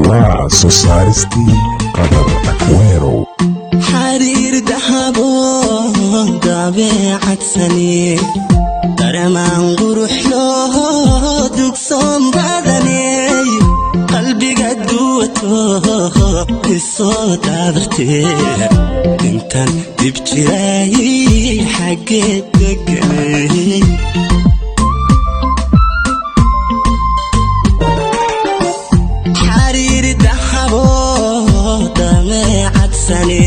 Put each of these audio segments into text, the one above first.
waa soo saaristii qadar Aquero xariir dahabo dabeecad sani daramaan qurux loo dugsoon badanay qalbiga duwato isoo daadartee intaan dib jiray xaggeed deganay xariir dahabo dabeecad sani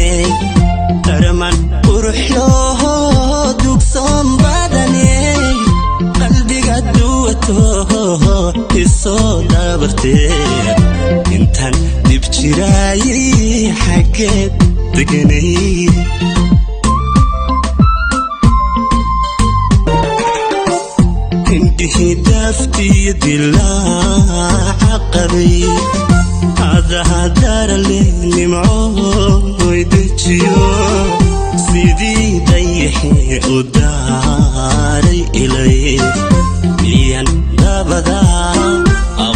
daramaan qurux loo dugsoon badanay qalbiga duwato isoo daadartee intaan dib jiray xaggeed deganay indhihi daaftii dilaaca qabay hadaha darale nimcooy dejiyo sidii dayaxee u daaray ilay miyan dabadaa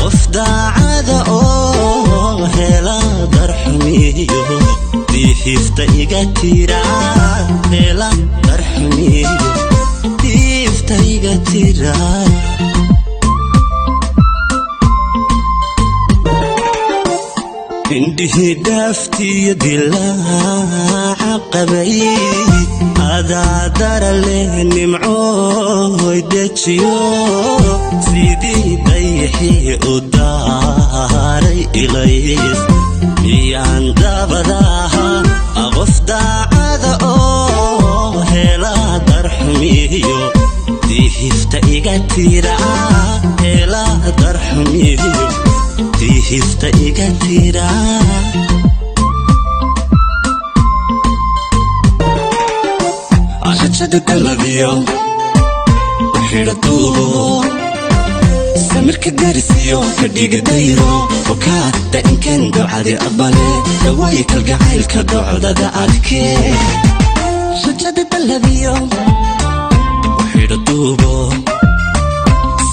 qof daacada oo hela darxumiyo diifta iga tira hela darxumiyo diifta iga tira indhihi daaftii dilaaca qabay adaa darale nimcooy dejiyo sidii dayaxee u daaray ilays miyaan dabadaa qof daacada oo hela darxumiyo diifta iga tira hela darxumiyo diifta iga tira ashada daladiyo xiraduubo samirka garisiyo fadhiga dayro wakaada inkan ducadi aqbale dawaayi kalgacaylka docdada adkee ashada daladiyo xiraduubo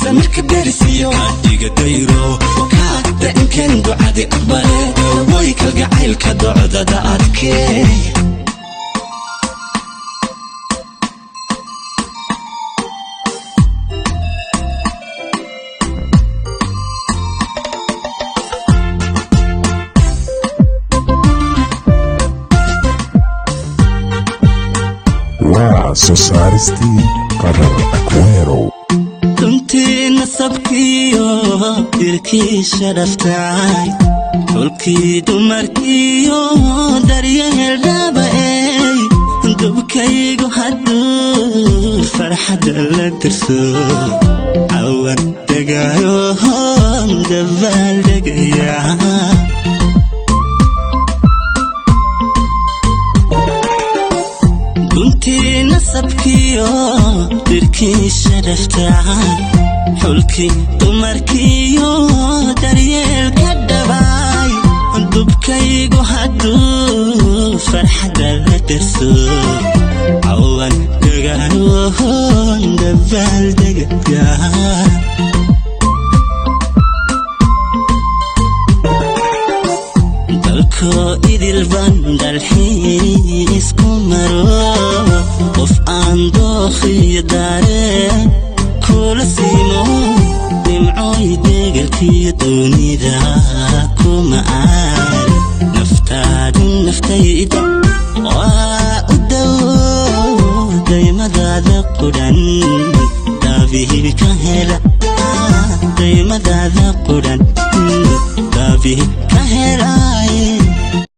samirka garisiyo fadhiga dayro wakaada inkan ducadi aqbale dawaayi kalgacaylka docdada adkee waa soo saaristii qadar Aquero runtii nasabkiyo dirkii sharaftay xulkii dumarkiyo daryeel dhaaba'ey dubkaygu hadduu farxadda la dirso cawan degaayo dabaal degaya runtii nasabkiyo dirkii sharaftay xulkii dumarkiyo daryeelka dhabay dubkaygu hadduu farxadda la dirso cawan degaayo dabaal degaya dalkoo idil baan dalxiis ku maro qof aan dookhiyo daareen kula siimo nimcooy degelkiyo doonida kuma aan naftaadu naftayda waa u dawo daymadaada qudhan daabihi ka hela daymadaada qudhan daabihi ka helaaye